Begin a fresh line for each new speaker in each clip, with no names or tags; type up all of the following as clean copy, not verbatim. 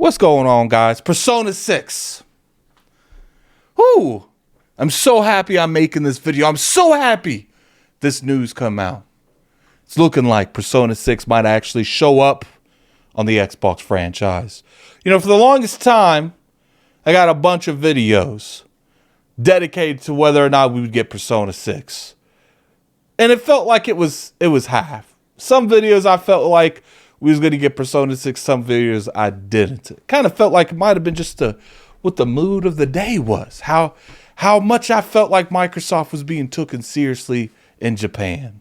What's going on, guys? Persona 6. Whoo! I'm so happy I'm making this video. I'm so happy this news come out. It's looking like Persona 6 might actually show up on the Xbox franchise. You know, for the longest time, I got a bunch of videos dedicated to whether or not we would get Persona 6. And it felt like it was half. Some videos I felt like we was going to get Persona 6. Some videos I didn't. It kind of felt like it might have been just what the mood of the day was. How much I felt like Microsoft was being taken seriously in Japan.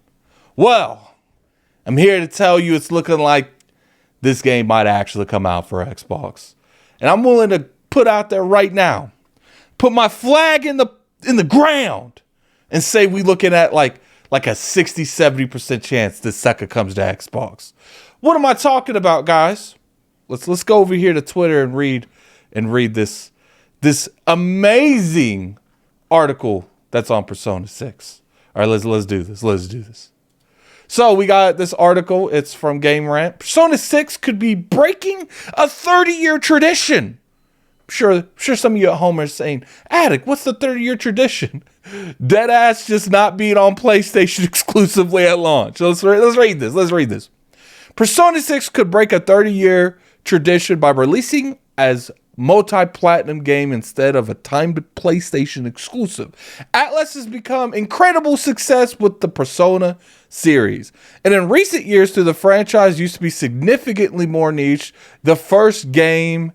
Well, I'm here to tell you it's looking like this game might actually come out for Xbox. And I'm willing to put out there right now, put my flag in the ground and say we looking at like a 60-70% chance this sucker comes to Xbox. What am I talking about, guys? Let's go over here to Twitter and read this amazing article that's on Persona 6. All right, let's do this. So we got this article. It's from Game Rant. Persona 6 could be breaking a 30-year tradition. I'm sure some of you at home are saying, Addict, what's the 30-year tradition? Deadass just not being on PlayStation exclusively at launch. So let's read this. Persona 6 could break a 30-year tradition by releasing as multi-platinum game instead of a timed PlayStation exclusive. Atlas has become incredible success with the Persona series. And in recent years, the franchise used to be significantly more niche. The first game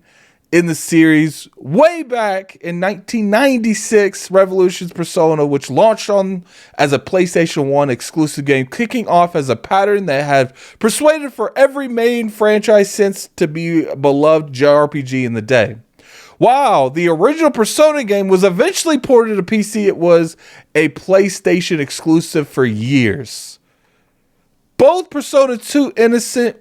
in the series way back in 1996, Revolution's Persona, which launched on as a PlayStation 1 exclusive game, kicking off as a pattern that had persuaded for every main franchise since to be a beloved JRPG in the day. While the original Persona game was eventually ported to PC, it was a PlayStation exclusive for years. Both Persona 2 Innocent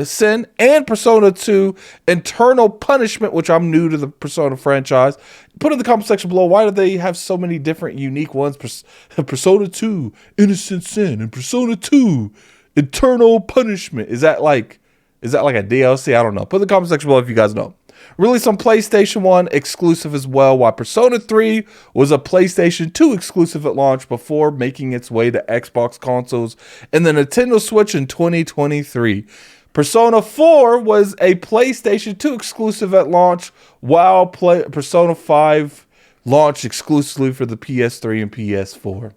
Sin and Persona 2 Eternal Punishment, which I'm new to the Persona franchise. Put in the comment section below, why do they have so many different unique ones? Persona 2 Innocent Sin and Persona 2 Eternal Punishment. Is that like a DLC? I don't know. Put in the comment section below if you guys know. Released on PlayStation 1 exclusive as well, while Persona 3 was a PlayStation 2 exclusive at launch before making its way to Xbox consoles and the Nintendo Switch in 2023. Persona 4 was a PlayStation 2 exclusive at launch, while Persona 5 launched exclusively for the PS3 and PS4.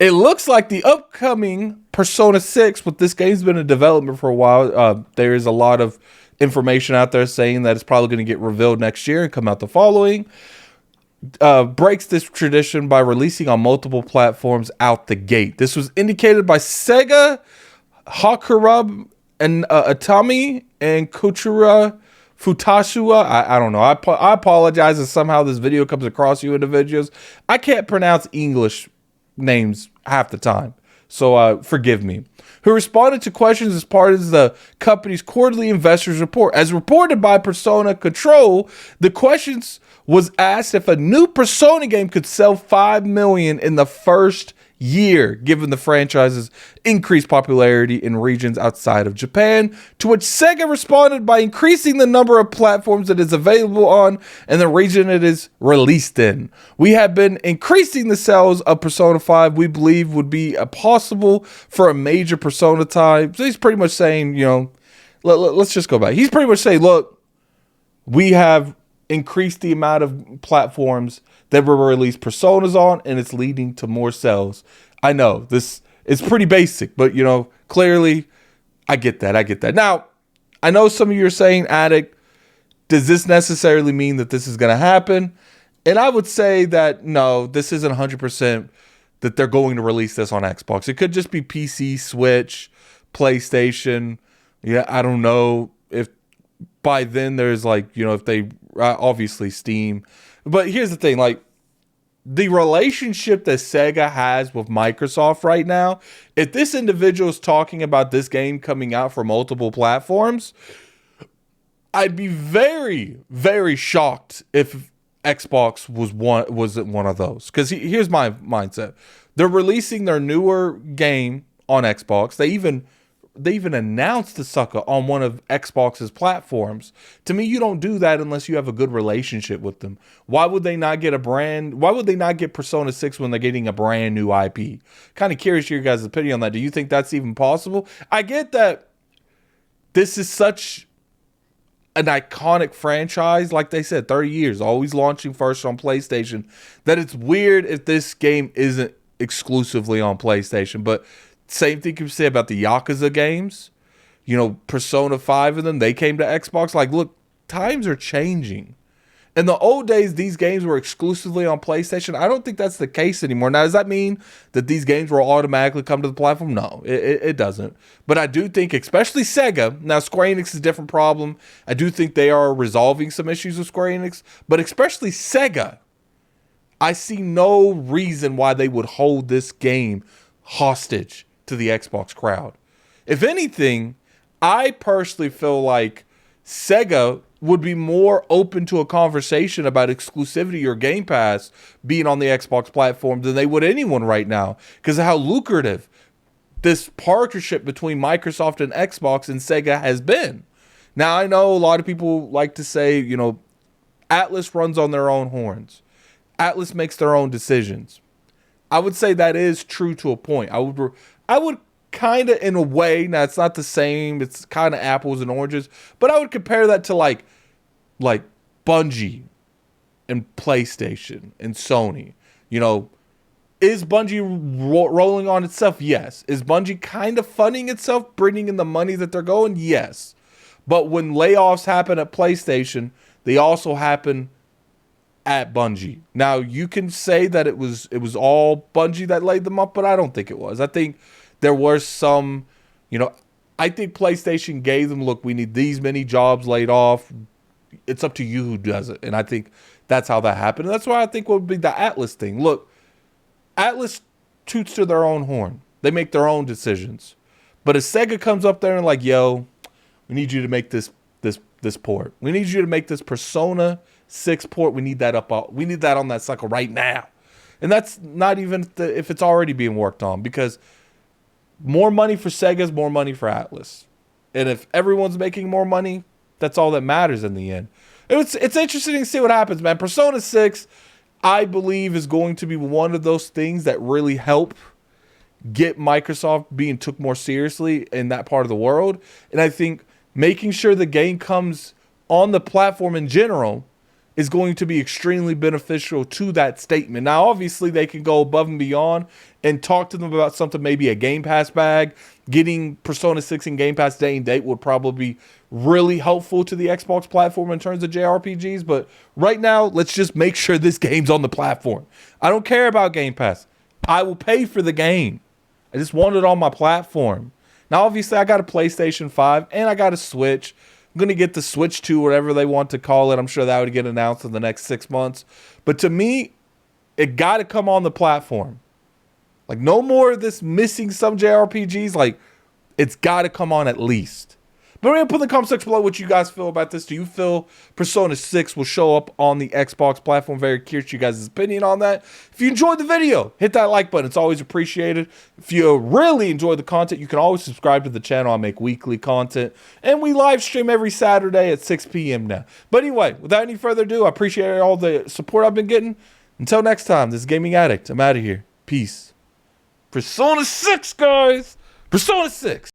It looks like the upcoming Persona 6, with this game's been in development for a while, there is a lot of information out there saying that it's probably going to get revealed next year and come out the following. Breaks this tradition by releasing on multiple platforms out the gate. This was indicated by Sega, Hakurub, and Atami, and Kuchura Futashua. I don't know. I apologize if somehow this video comes across you individuals. I can't pronounce English names half the time, so forgive me. Who responded to questions as part of the company's quarterly investors report. As reported by Persona Control, the questions was asked if a new Persona game could sell 5 million in the first year, given the franchise's increased popularity in regions outside of Japan, to which Sega responded by increasing the number of platforms it is available on and the region it is released in. We have been increasing the sales of Persona 5, we believe would be possible for a major Persona type. So he's pretty much saying, you know, let's just go back. He's pretty much saying, look, we have increased the amount of platforms that were released Personas on, and it's leading to more sales. I know this is pretty basic, but you know, clearly I get that. Now, I know some of you are saying, Addict, does this necessarily mean that this is going to happen? And I would say that no, this isn't 100% that they're going to release this on Xbox. It could just be PC, Switch, PlayStation. Yeah, I don't know if by then there's like, you know, if they obviously Steam. But here's the thing, like the relationship that Sega has with Microsoft right now, if this individual is talking about this game coming out for multiple platforms, I'd be very, very shocked if Xbox wasn't one of those. Because here's my mindset. They're releasing their newer game on Xbox. They even even announced the sucker on one of Xbox's platforms. To me, you don't do that unless you have a good relationship with them. Why would they not get why would they not get Persona 6 when they're getting a brand new IP? Kind of curious your guys' opinion on that. Do you think that's even possible? I get that this is such an iconic franchise, like they said, 30 years, always launching first on PlayStation, that it's weird if this game isn't exclusively on PlayStation. But same thing you say about the Yakuza games. You know, Persona 5 of them, they came to Xbox. Like, look, times are changing. In the old days, these games were exclusively on PlayStation. I don't think that's the case anymore. Now, does that mean that these games will automatically come to the platform? No, it doesn't. But I do think, especially Sega, now Square Enix is a different problem. I do think they are resolving some issues with Square Enix. But especially Sega, I see no reason why they would hold this game hostage to the Xbox crowd. If anything, I personally feel like Sega would be more open to a conversation about exclusivity or Game Pass being on the Xbox platform than they would anyone right now, because of how lucrative this partnership between Microsoft and Xbox and Sega has been. Now, I know a lot of people like to say, you know, Atlas runs on their own horns. Atlas makes their own decisions. I would say that is true to a point. I would kind of, in a way, now it's not the same, it's kind of apples and oranges, but I would compare that to like Bungie and PlayStation and Sony. You know, is Bungie rolling on itself? Yes. Is Bungie kind of funding itself, bringing in the money that they're going? Yes. But when layoffs happen at PlayStation, they also happen at Bungie. Now, you can say that it was all Bungie that laid them up, but I don't think it was. I think there were some, you know, I think PlayStation gave them, look, we need these many jobs laid off. It's up to you who does it. And I think that's how that happened. And that's why I think what would be the Atlas thing. Look, Atlas toots to their own horn. They make their own decisions. But if Sega comes up there and like, yo, we need you to make this port. We need you to make this Persona 6 port. We need that we need that on that cycle right now. And that's not even if it's already being worked on, because more money for Sega is more money for Atlas. And if everyone's making more money, that's all that matters in the end. It's interesting to see what happens, man. Persona 6, I believe, is going to be one of those things that really help get Microsoft being took more seriously in that part of the world. And I think making sure the game comes on the platform in general is going to be extremely beneficial to that statement. Now, obviously, they can go above and beyond and talk to them about something, maybe a Game Pass bag. Getting Persona 6 in Game Pass day and date would probably be really helpful to the Xbox platform in terms of JRPGs. But right now, let's just make sure this game's on the platform. I don't care about Game Pass. I will pay for the game. I just want it on my platform. Now, obviously, I got a PlayStation 5 and I got a Switch. I'm going to get the Switch 2, whatever they want to call it. I'm sure that would get announced in the next 6 months. But to me, it got to come on the platform. Like, no more of this missing some JRPGs. Like, it's got to come on at least. But we're going to put in the comment section below what you guys feel about this. Do you feel Persona 6 will show up on the Xbox platform? Very curious you guys' opinion on that. If you enjoyed the video, hit that like button. It's always appreciated. If you really enjoy the content, you can always subscribe to the channel. I make weekly content. And we live stream every Saturday at 6 p.m. now. But anyway, without any further ado, I appreciate all the support I've been getting. Until next time, this is Gaming Addict. I'm out of here. Peace. Persona 6, guys. Persona 6.